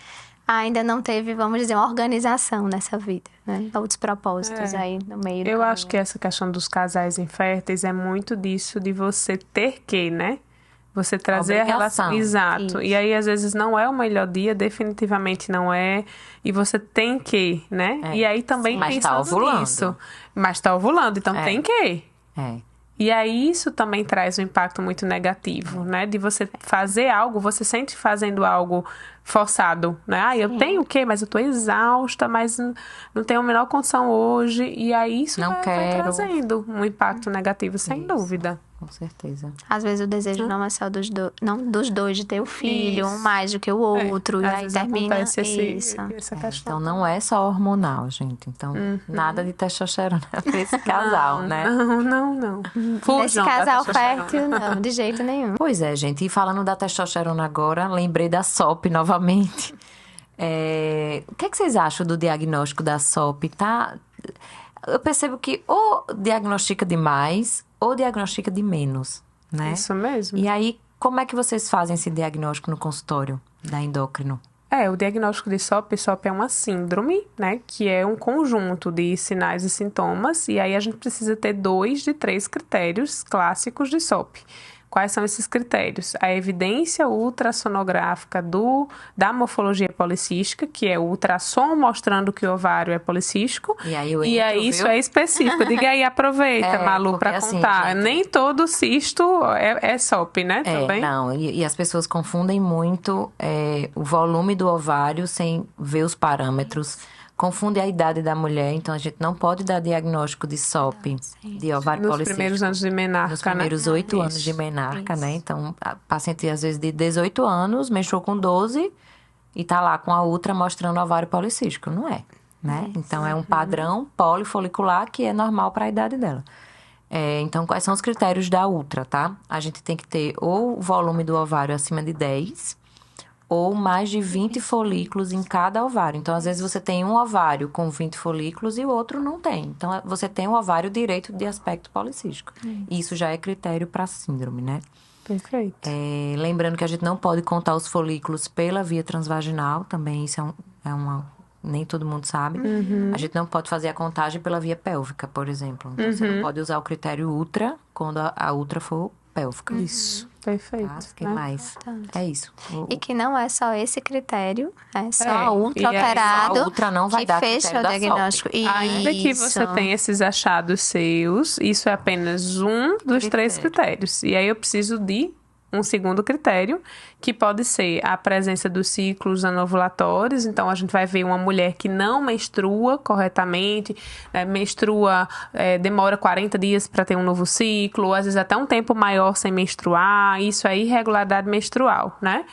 Speaker 3: ainda não teve, vamos dizer, uma organização nessa vida, né? Outros propósitos aí no meio do
Speaker 2: Eu
Speaker 3: caminho.
Speaker 2: acho que essa questão dos casais inférteis é muito disso de você ter que, né? Você trazer a relação. Exato. Isso. E aí, às vezes, não é o melhor dia, definitivamente não é. E você tem que, né? E aí também pensando nisso. Mas tá ovulando, então tem que. E aí, isso também traz um impacto muito negativo, né? De você fazer algo, você sente fazendo algo forçado, né? Eu tenho o quê? Mas eu tô exausta, mas não tenho a menor condição hoje. E aí, isso vai trazendo um impacto negativo, sem dúvida.
Speaker 1: Com certeza.
Speaker 3: Às vezes o desejo não é só dos dois de ter o filho, um mais do que o outro. E aí termina
Speaker 2: essa questão.
Speaker 1: Então não é só hormonal, gente. Então nada de testosterona pra esse casal, né?
Speaker 2: Não.
Speaker 3: Esse casal fértil, não, de jeito nenhum.
Speaker 1: Pois é, gente. E falando da testosterona agora, lembrei da SOP novamente. O que é que vocês acham do diagnóstico da SOP? Eu percebo que ou diagnostica demais ou diagnostica de menos, né?
Speaker 2: Isso mesmo.
Speaker 1: E aí, como é que vocês fazem esse diagnóstico no consultório da endócrino?
Speaker 2: O diagnóstico de SOP é uma síndrome, né? Que é um conjunto de sinais e sintomas. E aí, a gente precisa ter 2 de 3 critérios clássicos de SOP. Quais são esses critérios? A evidência ultrassonográfica da morfologia policística, que é o ultrassom mostrando que o ovário é policístico.
Speaker 1: E aí,
Speaker 2: isso é específico. Diga aí, aproveita, Malu, para contar. Assim, gente, nem todo cisto é SOP, né? Também.
Speaker 1: Não, e as pessoas confundem muito o volume do ovário sem ver os parâmetros. confunde a idade da mulher, então a gente não pode dar diagnóstico de SOP, de ovário
Speaker 2: Nos
Speaker 1: policístico.
Speaker 2: primeiros anos de menarca,
Speaker 1: Nos primeiros 8 anos de menarca, né? Então, a paciente, às vezes, de 18 anos, menstruou com 12 e tá lá com a ultra mostrando ovário policístico. Não é, né? Então, é um padrão polifolicular que é normal para a idade dela. Então, quais são os critérios da ultra, tá? A gente tem que ter ou o volume do ovário acima de 10 ou mais de 20 folículos em cada ovário. Então, às vezes, você tem um ovário com 20 folículos e o outro não tem. Então, você tem um ovário direito de aspecto policístico. Isso já é critério para síndrome, né?
Speaker 2: Perfeito.
Speaker 1: Lembrando que a gente não pode contar os folículos pela via transvaginal. Também isso nem todo mundo sabe. A gente não pode fazer a contagem pela via pélvica, por exemplo. Então, você não pode usar o critério ultra quando a ultra for pélvica.
Speaker 2: Isso, perfeito.
Speaker 1: Tá? Que mais? É isso.
Speaker 3: E que não é só esse critério, é só a ultra
Speaker 2: e
Speaker 3: alterado
Speaker 1: a ultra não vai
Speaker 3: que
Speaker 1: dar
Speaker 3: fecha
Speaker 1: critério
Speaker 3: o
Speaker 1: da
Speaker 3: diagnóstico.
Speaker 2: Ainda que você tenha esses achados seus, isso é apenas um dos 3 critérios. E aí eu preciso de um segundo critério, que pode ser a presença dos ciclos anovulatórios. Então, a gente vai ver uma mulher que não menstrua corretamente, menstrua, demora 40 dias para ter um novo ciclo, ou às vezes até um tempo maior sem menstruar. Isso é irregularidade menstrual, né?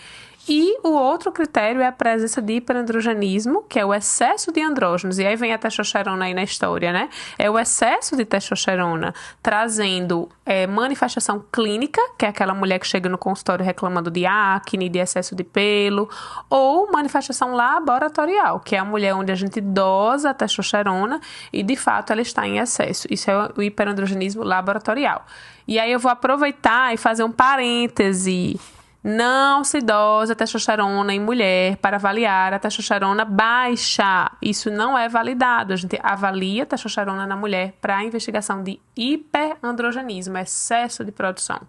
Speaker 2: E o outro critério é a presença de hiperandrogenismo, que é o excesso de andrógenos. E aí vem a testosterona aí na história, né? É o excesso de testosterona trazendo manifestação clínica, que é aquela mulher que chega no consultório reclamando de acne, de excesso de pelo, ou manifestação laboratorial, que é a mulher onde a gente dosa a testosterona e, de fato, ela está em excesso. Isso é o hiperandrogenismo laboratorial. E aí eu vou aproveitar e fazer um parêntese. Não se dosa a testosterona em mulher para avaliar a testosterona baixa. Isso não é validado. A gente avalia a testosterona na mulher para a investigação de hiperandrogenismo, excesso de produção.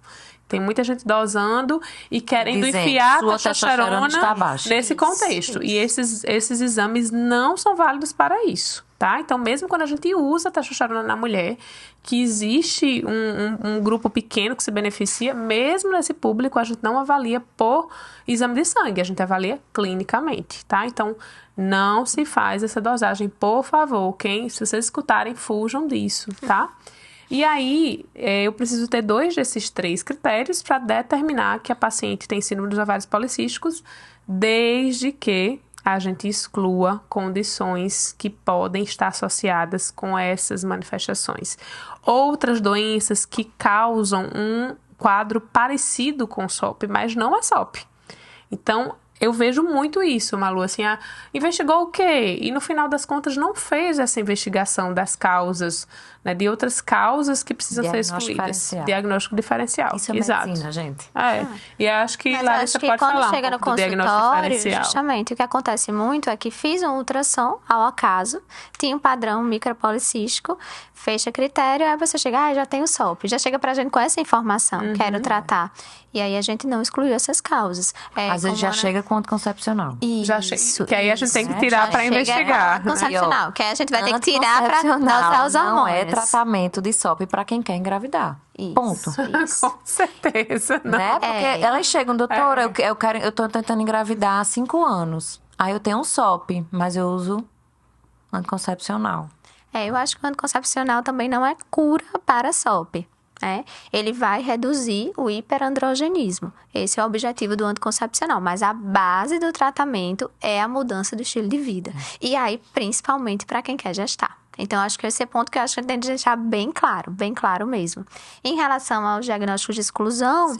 Speaker 2: Tem muita gente dosando e querendo enfiar a testosterona nesse contexto. E esses exames não são válidos para isso, tá? Então, mesmo quando a gente usa a testosterona na mulher, que existe um grupo pequeno que se beneficia, mesmo nesse público, a gente não avalia por exame de sangue, a gente avalia clinicamente, tá? Então, não se faz essa dosagem, por favor. Se vocês escutarem, fujam disso, tá? E aí, eu preciso ter 2 desses 3 critérios para determinar que a paciente tem síndrome dos ovários policísticos, desde que a gente exclua condições que podem estar associadas com essas manifestações. Outras doenças que causam um quadro parecido com SOP, mas não é SOP. Então, eu vejo muito isso, Malu, assim, investigou o quê? E no final das contas não fez essa investigação das causas, né, de outras causas que precisam ser excluídas. Diagnóstico diferencial.
Speaker 1: Isso é medicina, gente.
Speaker 2: E acho que Larissa pode
Speaker 3: quando
Speaker 2: falar
Speaker 3: chega
Speaker 2: um
Speaker 3: no
Speaker 2: pouco do diagnóstico diferencial.
Speaker 3: Justamente, o que acontece muito é que fiz um ultrassom ao acaso, tinha um padrão micropolicístico, fecha critério, aí você chega, já tem o SOP, já chega pra gente com essa informação, quero tratar. E aí a gente não excluiu essas causas.
Speaker 1: Às vezes já chega com anticoncepcional.
Speaker 3: Isso.
Speaker 2: Que aí a gente tem que tirar para investigar.
Speaker 3: Anticoncepcional, que aí a gente vai ter que tirar para dosar os hormônios.
Speaker 1: Não é tratamento de SOP para quem quer engravidar.
Speaker 3: Isso,
Speaker 1: Ponto.
Speaker 3: Isso.
Speaker 2: Com certeza. Não.
Speaker 1: Né? Porque elas chegam, doutora, eu tô tentando engravidar há 5 anos. Aí eu tenho um SOP, mas eu uso anticoncepcional.
Speaker 3: Eu acho que o anticoncepcional também não é cura para SOP. Ele vai reduzir o hiperandrogenismo. Esse é o objetivo do anticoncepcional. Mas a base do tratamento é a mudança do estilo de vida. E aí, principalmente para quem quer gestar. Então, acho que esse é o ponto que eu acho que a gente tem que deixar bem claro mesmo. Em relação aos diagnósticos de exclusão,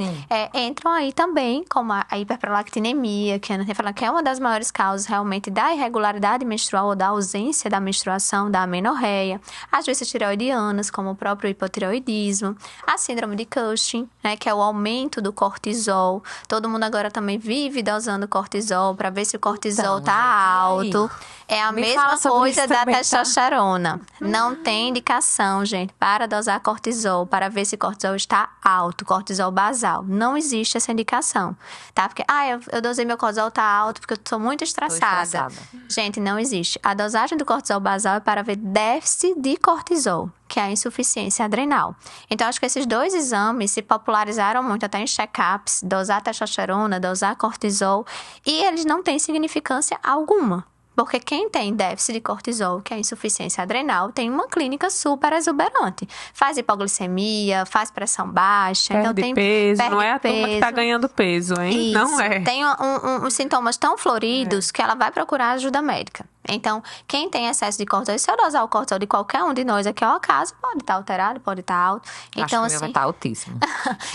Speaker 3: entram aí também, como a hiperprolactinemia, que a Ana falou que é uma das maiores causas realmente da irregularidade menstrual ou da ausência da menstruação, da amenorreia, as doenças tireoidianas, como o próprio hipotireoidismo, a síndrome de Cushing, né, que é o aumento do cortisol. Todo mundo agora também vive dosando cortisol para ver se o cortisol tá alto. É a mesma coisa da testosterona. Não tem indicação, gente, para dosar cortisol, para ver se cortisol está alto, cortisol basal. Não existe essa indicação, tá? Porque, eu dosei meu cortisol, tá alto porque eu tô muito estressada. Gente, não existe. A dosagem do cortisol basal é para ver déficit de cortisol, que é a insuficiência adrenal. Então, acho que esses 2 exames se popularizaram muito até em check-ups, dosar testosterona, dosar cortisol, e eles não têm significância alguma. Porque quem tem déficit de cortisol, que é insuficiência adrenal, tem uma clínica super exuberante. Faz hipoglicemia, faz pressão baixa.
Speaker 2: Perde
Speaker 3: então tem
Speaker 2: peso,
Speaker 3: perde
Speaker 2: não é a turma que tá
Speaker 3: peso.
Speaker 2: ganhando peso, hein?
Speaker 3: Isso.
Speaker 2: Não é.
Speaker 3: Tem uns sintomas tão floridos que ela vai procurar ajuda médica. Então, quem tem excesso de cortisol, se eu dosar o cortisol de qualquer um de nós aqui ao acaso, pode estar alterado, pode estar alto. Então,
Speaker 1: Acho que o meu vai estar altíssimo.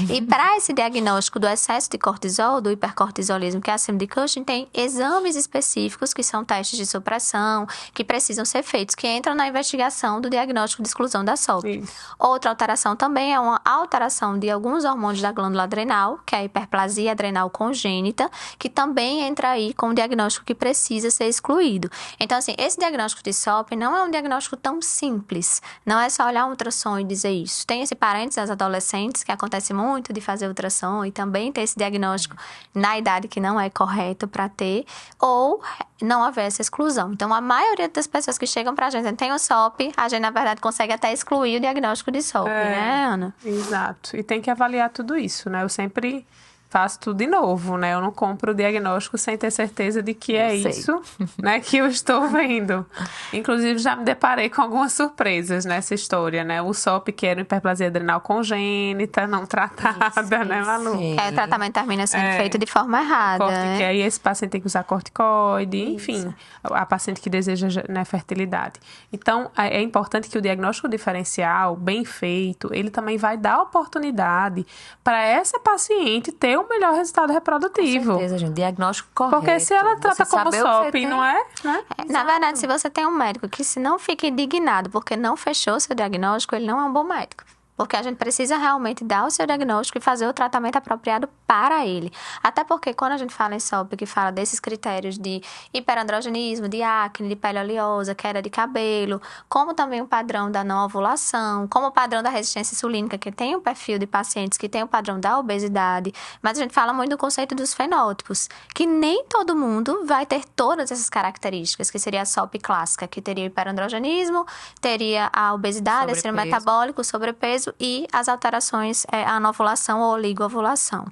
Speaker 3: e para esse diagnóstico do excesso de cortisol, do hipercortisolismo, que é a síndrome de Cushing, tem exames específicos, que são testes de supressão, que precisam ser feitos, que entram na investigação do diagnóstico de exclusão da SOP.
Speaker 2: Isso.
Speaker 3: Outra alteração também é uma alteração de alguns hormônios da glândula adrenal, que é a hiperplasia adrenal congênita, que também entra aí com um diagnóstico que precisa ser excluído. Então, assim, esse diagnóstico de SOP não é um diagnóstico tão simples. Não é só olhar um ultrassom e dizer isso. Tem esse parênteses das adolescentes, que acontece muito de fazer ultrassom e também ter esse diagnóstico na idade que não é correto para ter, ou não haver essa exclusão. Então, a maioria das pessoas que chegam pra gente tem o SOP, a gente, na verdade, consegue até excluir o diagnóstico de SOP, né, Ana?
Speaker 2: Exato. E tem que avaliar tudo isso, né? Eu sempre faço tudo de novo, né? Eu não compro o diagnóstico sem ter certeza de que é
Speaker 1: sei.
Speaker 2: isso, né, que eu estou vendo. Inclusive, já me deparei com algumas surpresas nessa história, né? O SOP, que era hiperplasia adrenal congênita, não tratada, né, Malu?
Speaker 1: Sim.
Speaker 3: Que aí o tratamento termina sendo feito de forma errada, né?
Speaker 2: Que aí esse paciente tem que usar corticoide, enfim, a paciente que deseja, né, fertilidade. Então, é importante que o diagnóstico diferencial, bem feito, ele também vai dar oportunidade para essa paciente ter o melhor resultado reprodutivo.
Speaker 1: Com certeza, gente. Diagnóstico correto.
Speaker 2: Porque se ela trata
Speaker 1: Você
Speaker 2: como
Speaker 1: saber o que você
Speaker 2: SOP,
Speaker 1: tem.
Speaker 2: não é? Né?
Speaker 3: Na verdade, se você tem um médico que se não fica indignado porque não fechou seu diagnóstico, ele não é um bom médico. Porque a gente precisa realmente dar o seu diagnóstico e fazer o tratamento apropriado para ele. Até porque quando a gente fala em SOP, que fala desses critérios de hiperandrogenismo, de acne, de pele oleosa, queda de cabelo, como também o padrão da não ovulação, como o padrão da resistência insulínica, que tem um perfil de pacientes que tem o padrão da obesidade, mas a gente fala muito do conceito dos fenótipos, que nem todo mundo vai ter todas essas características, que seria a SOP clássica, que teria o hiperandrogenismo, teria a obesidade, esse
Speaker 2: Sobrepeso.
Speaker 3: metabólico, sobrepeso, e as alterações, a anovulação ou oligoovulação.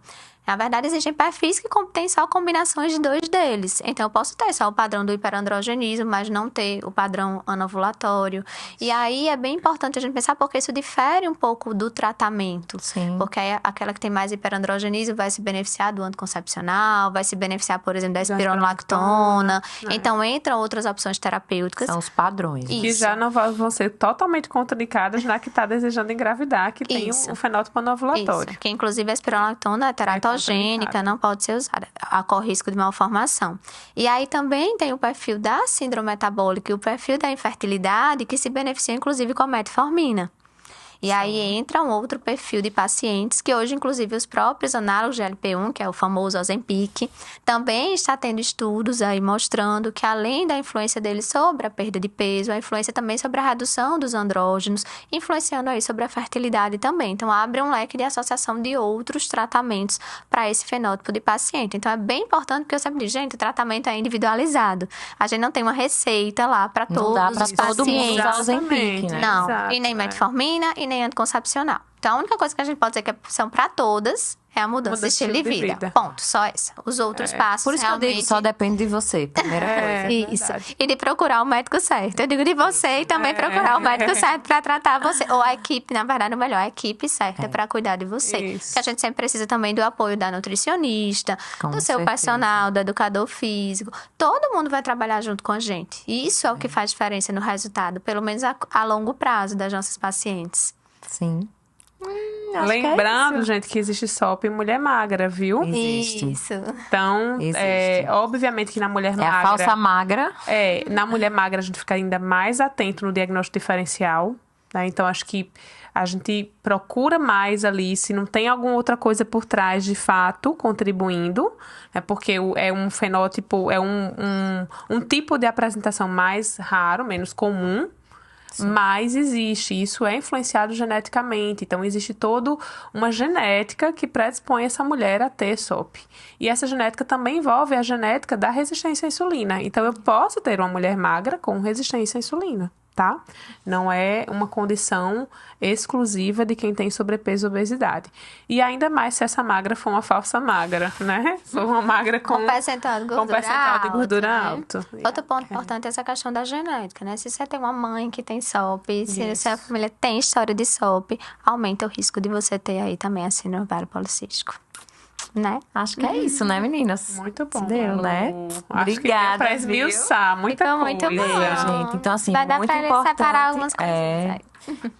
Speaker 3: Na verdade, existem perfis que têm só combinações de dois deles. Então, eu posso ter só o padrão do hiperandrogenismo, mas não ter o padrão anovulatório. E aí, é bem importante a gente pensar, porque isso difere um pouco do tratamento.
Speaker 1: Sim.
Speaker 3: Porque aí, aquela que tem mais hiperandrogenismo vai se beneficiar do anticoncepcional, vai se beneficiar, por exemplo, da espironolactona. Então, entram outras opções terapêuticas.
Speaker 1: São os padrões.
Speaker 3: E-
Speaker 2: Que
Speaker 3: Isso.
Speaker 2: já não vão ser totalmente contraindicadas na que está desejando engravidar, que tem
Speaker 3: Isso.
Speaker 2: o fenótipo anovulatório.
Speaker 3: Isso, que inclusive a espironolactona é teratogênica,
Speaker 2: contraindicada.
Speaker 3: não pode ser usada, corre risco de malformação. E aí também tem o perfil da síndrome metabólica e o perfil da infertilidade, que se beneficia inclusive com a metformina. E aí entra um outro perfil de pacientes que hoje, inclusive, os próprios análogos de GLP-1, que é o famoso Ozempic, também está tendo estudos aí mostrando que, além da influência dele sobre a perda de peso, a influência também sobre a redução dos andrógenos, influenciando aí sobre a fertilidade também. Então, abre um leque de associação de outros tratamentos para esse fenótipo de paciente. Então, é bem importante, porque eu sempre digo, gente, o tratamento é individualizado. A gente não tem uma receita lá para
Speaker 1: Não
Speaker 3: todos
Speaker 1: dá
Speaker 3: os
Speaker 1: pra todo mundo
Speaker 3: pacientes.
Speaker 1: usar o Ozempic,
Speaker 2: Exatamente.
Speaker 1: né?
Speaker 3: Não,
Speaker 2: Exato,
Speaker 3: e nem
Speaker 2: é.
Speaker 3: metformina e nem anticoncepcional. Então, a única coisa que a gente pode dizer que são para todas é a mudança de estilo de vida. Ponto, só essa. Os outros passos
Speaker 1: Por isso que eu
Speaker 3: realmente...
Speaker 1: digo, só depende de você, primeira coisa.
Speaker 3: Isso.
Speaker 2: verdade.
Speaker 3: E de procurar o médico certo. Eu digo de você e também procurar o médico certo para tratar você. Ou a equipe, na verdade, o melhor, a equipe certa para cuidar de você.
Speaker 2: Isso.
Speaker 3: Porque a gente sempre precisa também do apoio da nutricionista,
Speaker 1: Com
Speaker 3: do seu
Speaker 1: certeza.
Speaker 3: personal, do educador físico. Todo mundo vai trabalhar junto com a gente. E isso é o que faz diferença no resultado, pelo menos a longo prazo das nossas pacientes.
Speaker 1: Sim.
Speaker 2: Lembrando, gente, que existe SOP em mulher magra, viu?
Speaker 1: Existe.
Speaker 3: Isso.
Speaker 2: Então,
Speaker 1: Existe.
Speaker 2: obviamente que na mulher
Speaker 1: É
Speaker 2: magra...
Speaker 1: a falsa magra.
Speaker 2: Na mulher magra a gente fica ainda mais atento no diagnóstico diferencial, né? Então, acho que a gente procura mais ali se não tem alguma outra coisa por trás, de fato, contribuindo, né? Porque é um fenótipo, é um tipo de apresentação mais raro, menos comum, mas existe. Isso é influenciado geneticamente. Então, existe toda uma genética que predispõe essa mulher a ter SOP. E essa genética também envolve a genética da resistência à insulina. Então, eu posso ter uma mulher magra com resistência à insulina. tá? Não é uma condição exclusiva de quem tem sobrepeso e obesidade. E ainda mais se essa magra for uma falsa magra, né? For uma magra com
Speaker 3: percentual de gordura,
Speaker 2: percentual de gordura
Speaker 3: né?
Speaker 2: alto.
Speaker 3: Outro ponto importante é essa questão da genética, né? Se você tem uma mãe que tem SOP, se a família tem história de SOP, aumenta o risco de você ter aí também a síndrome ovário policístico. Né?
Speaker 1: Acho que é isso, né, meninas?
Speaker 2: Muito bom.
Speaker 1: Deu, né?
Speaker 2: Acho que deu pra esmiuçar muita
Speaker 3: Ficou
Speaker 2: coisa.
Speaker 3: muito bom.
Speaker 1: Gente, então assim,
Speaker 3: Vai dar
Speaker 1: muito
Speaker 3: pra ele
Speaker 1: importante.
Speaker 3: separar algumas coisinhas aí.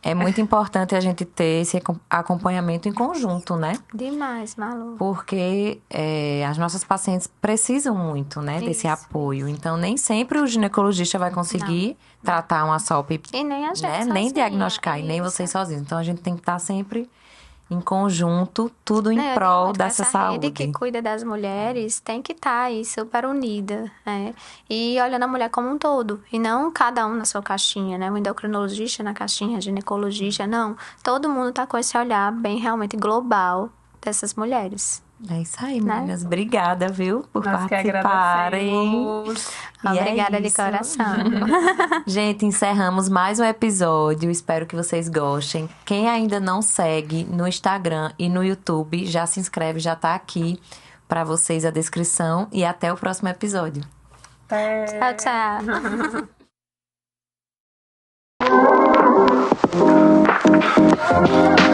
Speaker 1: É muito importante a gente ter esse acompanhamento em conjunto, né?
Speaker 3: Demais, Malu.
Speaker 1: Porque as nossas pacientes precisam muito, né, desse
Speaker 3: Isso.
Speaker 1: apoio. Então, nem sempre o ginecologista vai conseguir tratar uma SOP,
Speaker 3: E nem a gente
Speaker 1: né?
Speaker 3: sozinha.
Speaker 1: Nem diagnosticar, e nem
Speaker 3: Isso.
Speaker 1: vocês sozinhos. Então, a gente tem que estar sempre em conjunto, tudo em
Speaker 3: Né, eu digo
Speaker 1: prol
Speaker 3: muito que
Speaker 1: dessa
Speaker 3: essa
Speaker 1: saúde.
Speaker 3: rede que cuida das mulheres tem que estar aí super unida, né? E olhando a mulher como um todo. E não cada um na sua caixinha, né? O endocrinologista na caixinha, ginecologista, não. Todo mundo tá com esse olhar bem realmente global dessas mulheres.
Speaker 1: É isso aí, meninas. Obrigada, viu, por
Speaker 2: Nós que
Speaker 1: participarem.
Speaker 2: agradecemos.
Speaker 1: E é
Speaker 3: Obrigada de
Speaker 1: isso.
Speaker 3: coração.
Speaker 1: Gente, encerramos mais um episódio. Espero que vocês gostem. Quem ainda não segue no Instagram e no YouTube, já se inscreve, já tá aqui pra vocês a descrição. E até o próximo episódio.
Speaker 3: Tchau, tchau.